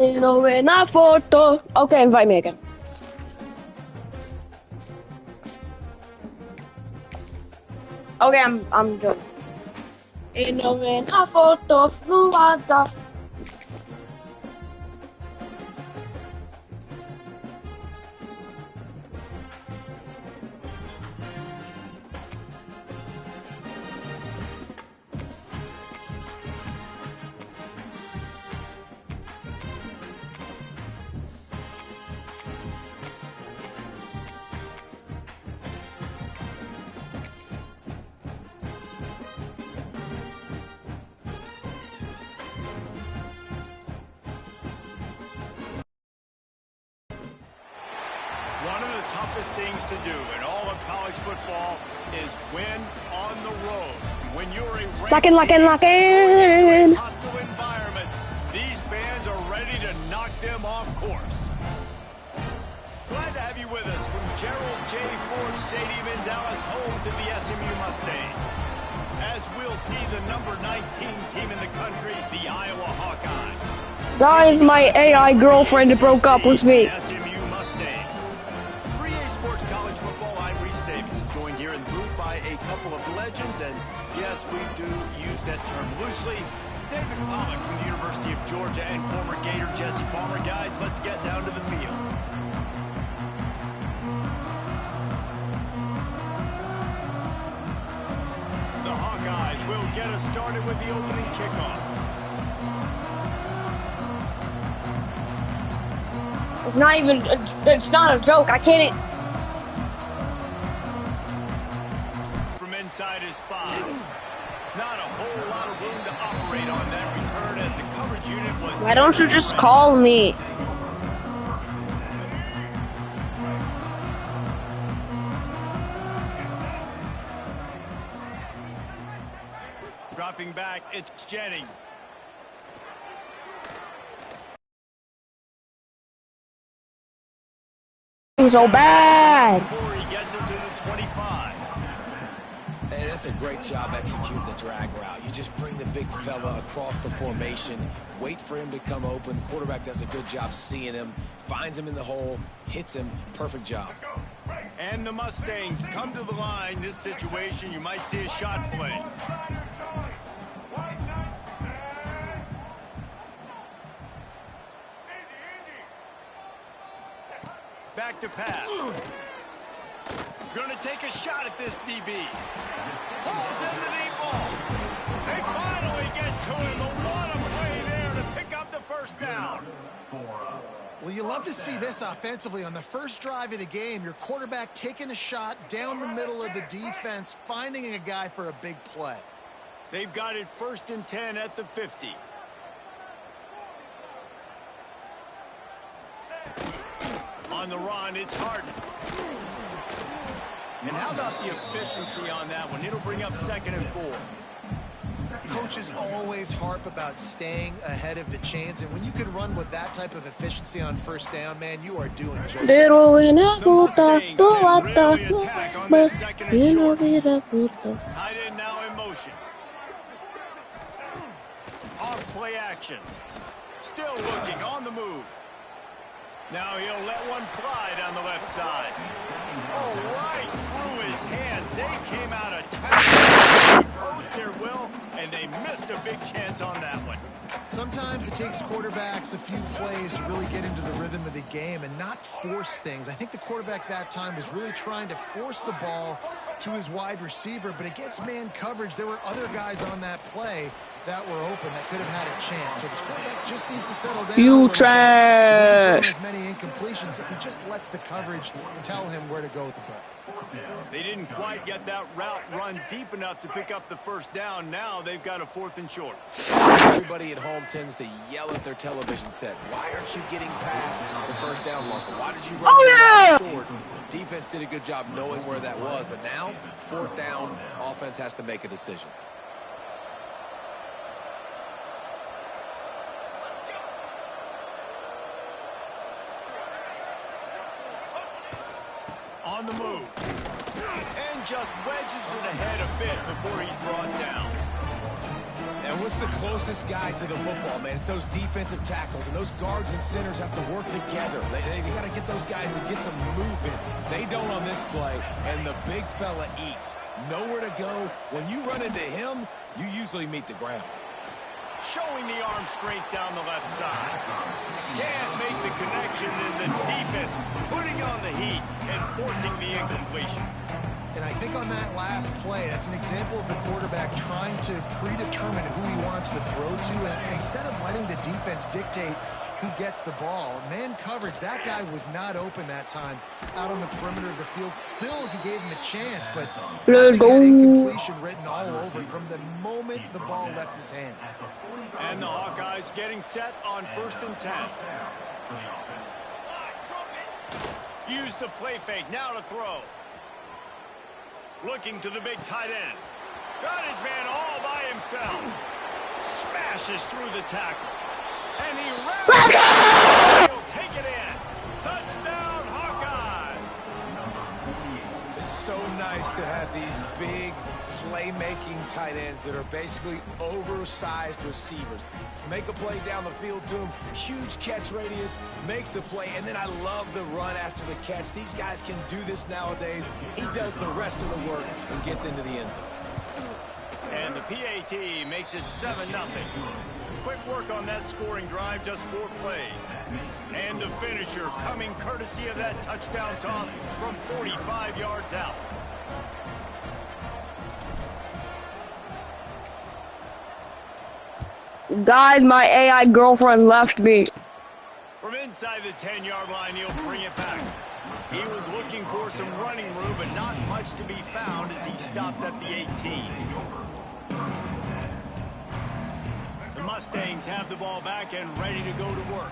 You know, in a photo. Okay, invite me again. Okay, I'm done. You know, in a photo, no other. One of the toughest things to do in all of college football is win on the road. When you're a Lock in. hostile environment, these fans are ready to knock them off course. Glad to have you with us from Gerald J. Ford Stadium in Dallas, home to the SMU Mustangs. As we'll see the number 19 team in the country, the Iowa Hawkeyes. Guys, my AI girlfriend broke up with me. SMU Mustangs. College football, I'm Reese Davis, joined here in the booth by a couple of legends, and yes, we do use that term loosely. David Pollock from the University of Georgia and former Gator Jesse Palmer. Guys, let's get down to the field. The Hawkeyes will get us started with the opening kickoff. It's not a joke. I can't. Inside his 5. Not a whole lot of room to operate on that return as the coverage unit was... Why don't you just call me? Dropping back, it's Jennings. So bad. Before he gets into the 25. Hey, that's a great job executing the drag route. You just bring the big fella across the formation, wait for him to come open. The quarterback does a good job seeing him, finds him in the hole, hits him. Perfect job. And the Mustangs come to the line. This situation, you might see a shot play. Back to pass. Gonna take a shot at this DB. Pulls in the deep ball. They finally get to him. A lot of play there to pick up the first down. Well, you love to see this offensively. On the first drive of the game, your quarterback taking a shot down the middle of the defense, finding a guy for a big play. They've got it 1st and 10 at the 50. On the run, it's Harden. And how about the efficiency on that one? It'll bring up 2nd and 4. Coaches always harp about staying ahead of the chains, and when you can run with that type of efficiency on first down, man, you are doing just that. Tight end now in motion. Off play action. Still looking on the move. Now he'll let one fly down the left side. Oh, right through his hand. They came out attacking. Opposed their will, and they missed a big chance on that one. Sometimes it takes quarterbacks a few plays to really get into the rhythm of the game and not force things. I think the quarterback that time was really trying to force the ball to his wide receiver, but against man coverage, there were other guys on that play that were open that could have had a chance. So this quarterback just needs to settle down. You trash. As many incompletions if he just lets the coverage tell him where to go with the ball. They didn't quite get that route run deep enough to pick up the first down. Now they've got a 4th and short. Everybody at home tends to yell at their television set. Why aren't you getting past the first down marker? Why did you run short? Defense did a good job knowing where that was, but now 4th down, offense has to make a decision. On the move. And just wedges it ahead a bit before he's brought down. And what's the closest guy to the football, man? It's those defensive tackles, and those guards and centers have to work together. They got to get those guys and get some movement. They don't on this play, and the big fella eats. Nowhere to go. When you run into him, you usually meet the ground. Showing the arm strength down the left side. Can't make the connection, and the defense putting on the heat and forcing the incompletion. And I think on that last play, that's an example of the quarterback trying to predetermine who he wants to throw to, and instead of letting the defense dictate who gets the ball. Man coverage, that guy was not open that time out on the perimeter of the field. Still, he gave him a chance, but Let's go. incompletion written all over from the moment the ball left his hand. And the Hawkeyes getting set on 1st and 10. Use the play fake, now to throw. Looking to the big tight end. Got his man all by himself. Smashes through the tackle. And he rams. He'll take it in. Touchdown, Hawkeyes. It's so nice to have these big playmaking tight ends that are basically oversized receivers. Make a play down the field to him, huge catch radius, makes the play, and then I love the run after the catch. These guys can do this nowadays. He does the rest of the work and gets into the end zone. And the PAT makes it 7-0. Quick work on that scoring drive, just 4 plays. And the finisher coming courtesy of that touchdown toss from 45 yards out. Guys, my AI girlfriend left me. From inside the 10-yard line, he'll bring it back. He was looking for some running room, but not much to be found as he stopped at the 18. The Mustangs have the ball back and ready to go to work.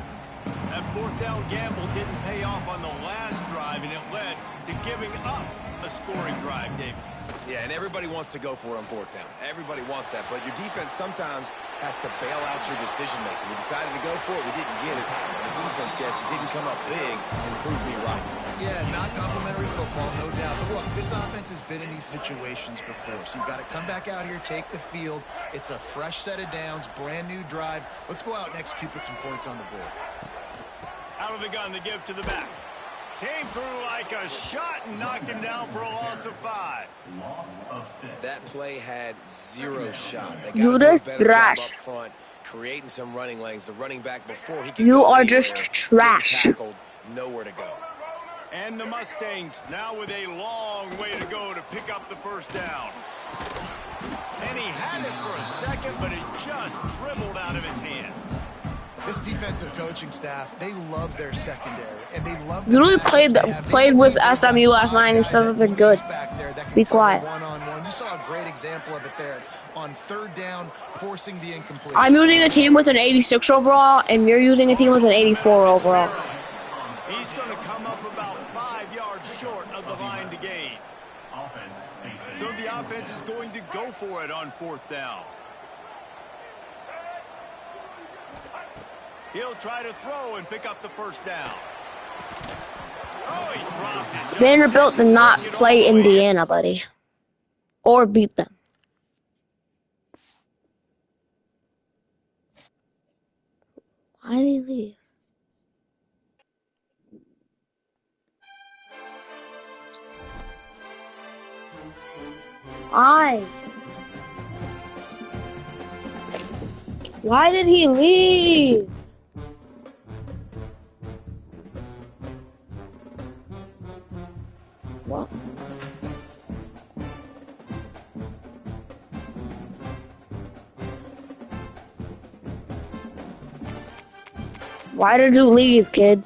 That 4th down gamble didn't pay off on the last drive, and it led to giving up a scoring drive, David. Yeah, and everybody wants to go for it on 4th down. Everybody wants that, but your defense sometimes has to bail out your decision-making. We decided to go for it. We didn't get it. The defense, Jesse, didn't come up big and prove me right. Yeah, not complimentary football, no doubt. But look, this offense has been in these situations before, so you've got to come back out here, take the field. It's a fresh set of downs, brand new drive. Let's go out and execute, put some points on the board. Out of the gun to give to the back. Came through like a shot and knocked him down for a loss of 5. That play had 0 shot. They You got just a better job trash. up front, creating some running lanes. The running back before he could You go are anywhere, just getting trash. tackled, nowhere to go. And the Mustangs now with a long way to go to pick up the 1st down. And he had it for a second, but it just dribbled out of his hands. This defensive coaching staff, they love their secondary, and they love. Literally played with SMU last night and said that they're good. Be quiet. One-on-one. You saw a great example of it there on 3rd down, forcing the incompletion. I'm using a team with an 86 overall, and you're using a team with an 84 overall. He's going to come up about 5 yards short of the line to gain. So the offense is going to go for it on 4th down. He'll try to throw and pick up the 1st down. Oh, he dropped it. Vanderbilt did not play Indiana, buddy. Or beat them. Why did he leave? Why? Why did he leave? What? Why did you leave, kid?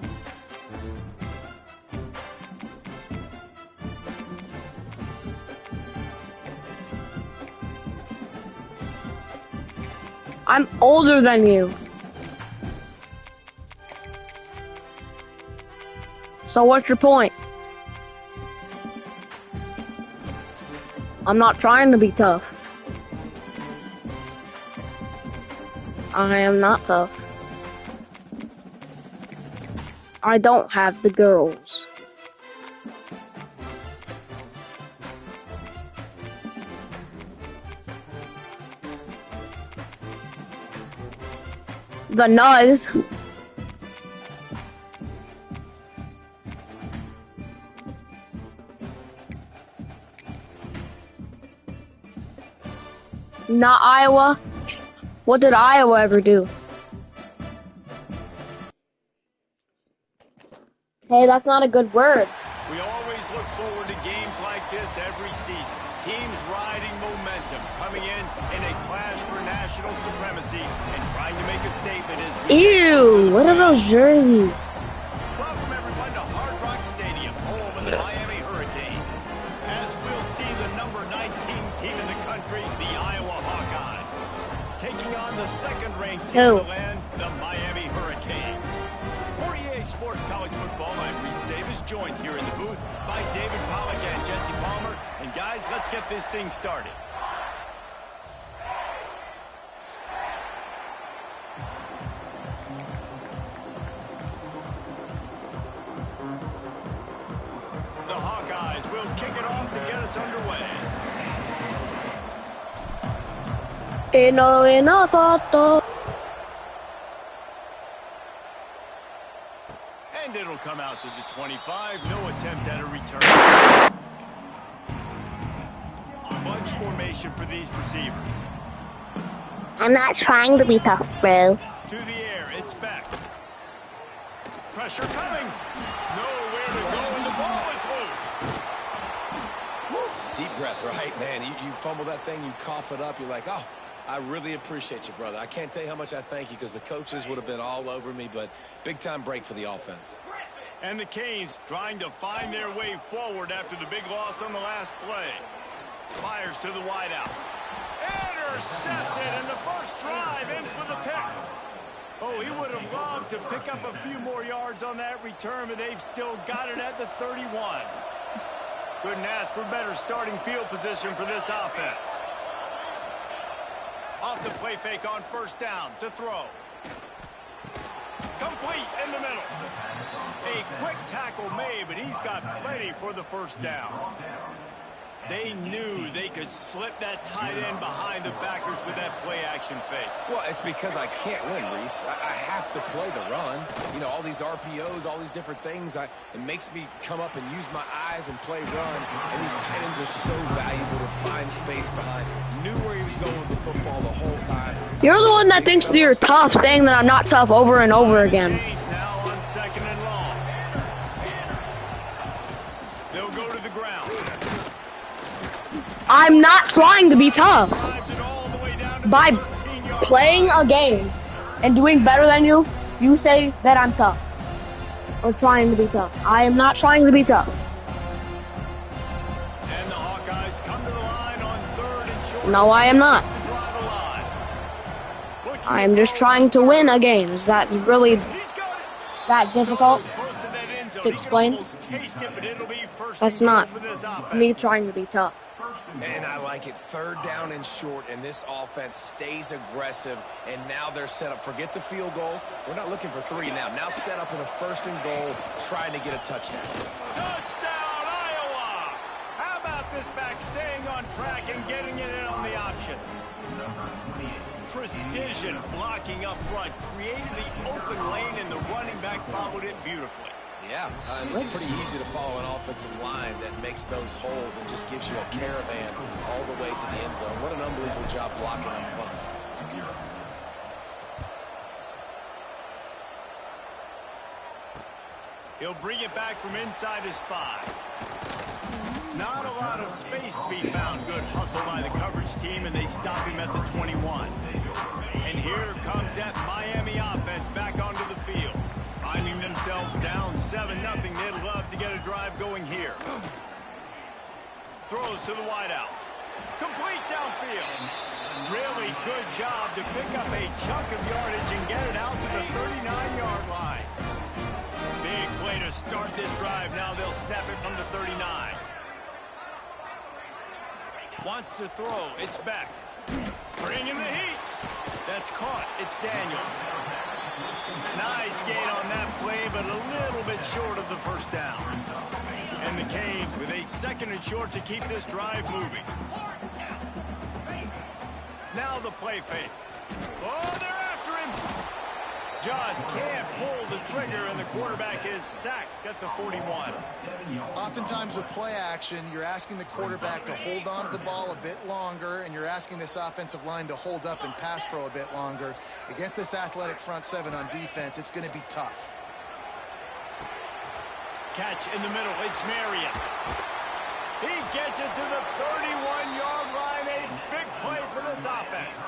I'm older than you. So what's your point? I'm not trying to be tough. I am not tough. I don't have the girls. the Nuz. Not Iowa. What did Iowa ever do? Hey, that's not a good word. We always look forward to games like this every season. Teams riding momentum, coming in a clash for national supremacy and trying to make a statement as we Ew, what are those jerseys? welcome everyone to Hard Rock Stadium, home of the Miami Hurricanes. As we'll see the number 19 team in the country, the Iowa Hawkeyes, taking on the second-ranked team in the land, the Miami Hurricanes. For EA Sports College Football, I'm Reese Davis, joined here in the booth by David Pollack and Jesse Palmer. And guys, let's get this thing started. The Hawkeyes will kick it off to get us underway. And it'll come out to the 25. No attempt at a return. Bunch formation for these receivers. I'm not trying to be tough, bro. To the air, it's back. Pressure coming. Nowhere to go, and the ball is loose. Woo. Deep breath, right, man? You fumble that thing, you cough it up, you're like, oh, I really appreciate you, brother. I can't tell you how much I thank you because the coaches would have been all over me, but big-time break for the offense. And the Canes trying to find their way forward after the big loss on the last play. Fires to the wideout. Intercepted, and the first drive ends with a pick. Oh, he would have loved to pick up a few more yards on that return, but they've still got it at the 31. Couldn't ask for better starting field position for this offense. Off the play fake on first down to throw. Complete in the middle. A quick tackle made, but he's got plenty for the first down. They knew they could slip that tight end behind the backers with that play-action fake. Well, it's because I can't win, Reese. I have to play the run. You know, all these RPOs, all these different things. It makes me come up and use my eyes and play run. And these tight ends are so valuable to find space behind. Knew where he was going with the football the whole time. You're the one that thinks that you're tough, saying that I'm not tough over and over again. Now on second and long. They'll go to the ground. I'm not trying to be tough. By playing a game and doing better than you, you say that I'm tough. Or trying to be tough. I am not trying to be tough. And the Hawkeyes come to the line on third and short. No, I am not. I am just trying to win a game. Is that really that difficult to explain? That's not me trying to be tough. And I like it. Third down and short, and this offense stays aggressive. And now they're set up. Forget the field goal. We're not looking for three now. Now set up in a first and goal, trying to get a touchdown. Touchdown, Iowa! How about this back staying on track and getting it in on the option? Precision blocking up front, created the open lane, and the running back followed it beautifully. Yeah, it's pretty easy to follow an offensive line that makes those holes and just gives you a caravan all the way to the end zone. What an unbelievable job blocking up front. He'll bring it back from inside his 5. Not a lot of space to be found. Good hustle by the coverage team, and they stop him at the 21. And here comes that Miami offense back onto the field. Finding themselves down 7-0. They'd love to get a drive going here. Throws to the wideout. Complete downfield. Really good job to pick up a chunk of yardage and get it out to the 39-yard line. Big play to start this drive. Now they'll snap it from the 39. Wants to throw. It's back. Bringing the heat. That's caught. It's Daniels. Nice gain on that play, but a little bit short of the first down. And the Canes with a second and short to keep this drive moving. Now the play fake. Oh, they're after him. Just can't pull the trigger, and the quarterback is sacked at the 41. Oftentimes with play action, you're asking the quarterback to hold on to the ball a bit longer, and you're asking this offensive line to hold up in pass pro a bit longer. Against this athletic front seven on defense, it's going to be tough. Catch in the middle. It's Marion. He gets it to the 31-yard line. A big play for this offense.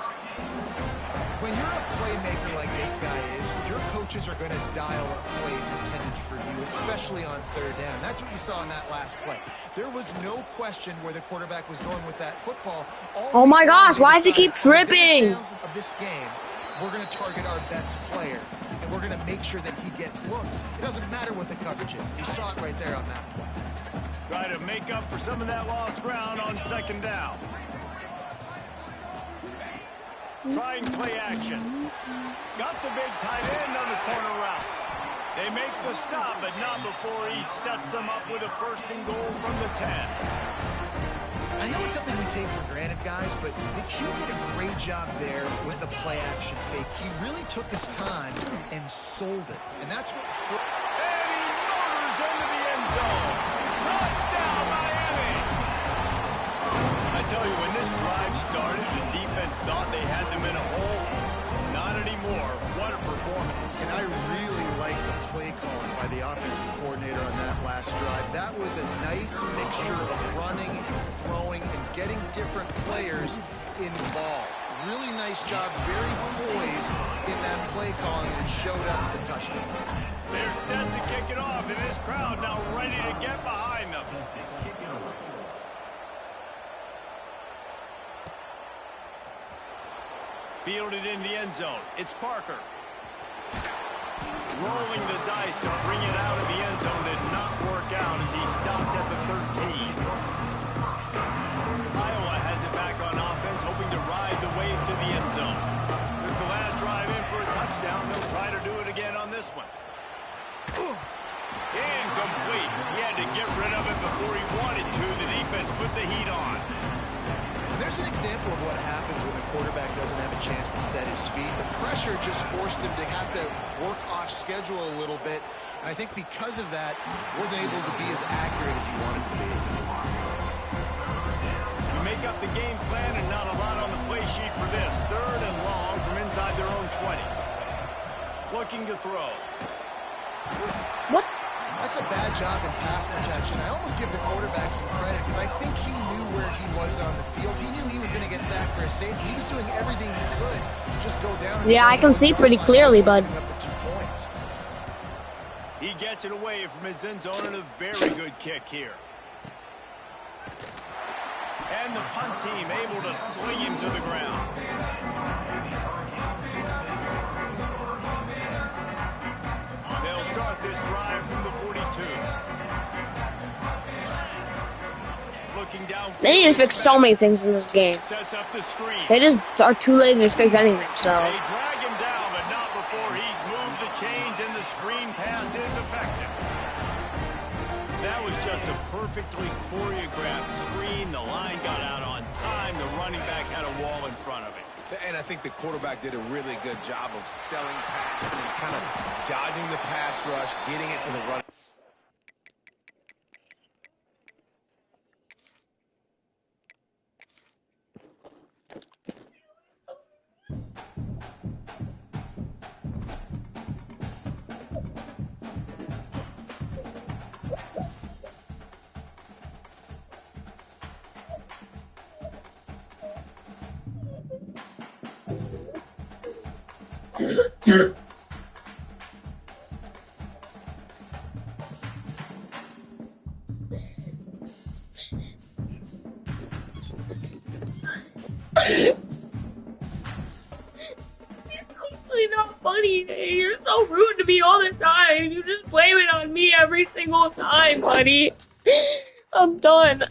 When you're a playmaker like this guy is, your coaches are going to dial up plays intended for you, especially on third down. That's what you saw in that last play. There was no question where the quarterback was going with that football. Oh my gosh, why does he keep tripping? Of this game, we're going to target our best player, and we're going to make sure that he gets looks. It doesn't matter what the coverage is. You saw it right there on that play. Try to make up for some of that lost ground on second down. Trying play action. Got the big tight end on the corner route. They make the stop, but not before he sets them up with a first and goal from the 10. I know it's something we take for granted, guys, but the Q did a great job there with the play action fake. He really took his time and sold it. And that's what... And he motors into the end zone. Touchdown, Miami! I tell you, when this drive started, the defense thought they had them in a hole. Not anymore. What a performance. And I really like the play calling by the offensive coordinator on that last drive. That was a nice mixture of running and throwing and getting different players involved. Really nice job, very poised in that play calling, and it showed up with the touchdown. They're set to kick it off, and this crowd now ready to get behind them. Fielded in the end zone. It's Parker. Rolling the dice to bring it out of the end zone did not work out as he stopped at the 13. Iowa has it back on offense, hoping to ride the wave to the end zone. Took the last drive in for a touchdown. They'll try to do it again on this one. Incomplete. He had to get rid of it before he wanted to. The defense put the heat on. There's an example of what happens when the quarterback doesn't have a chance to set his feet. The pressure just forced him to have to work off schedule a little bit. And I think because of that, wasn't able to be as accurate as he wanted to be. You make up the game plan and not a lot on the play sheet for this. Third and long from inside their own 20. Looking to throw. What? That's a bad job in pass protection. I almost give the quarterback some credit because I think he knew where he was on the field. He knew he was going to get sacked for a safety. He was doing everything he could to just go down. Yeah, I can see pretty clearly, bud. He gets it away from his end zone and a very good kick here. And the punt team able to swing him to the ground. They'll start this drive from the 42. Looking down. They need to fix so many things in this game. Sets up the screen. They just are too lazy to fix anything, so. They drag him down, but not before he's moved the chains and the screen pass is effective. That was just a perfectly choreographed screen. The line got out on time. The running back had a wall in front of it. And I think the quarterback did a really good job of selling pass and then kind of dodging the pass rush, getting it to the run. You're not funny. You're so rude to me all the time. You just blame it on me every single time, buddy. I'm done.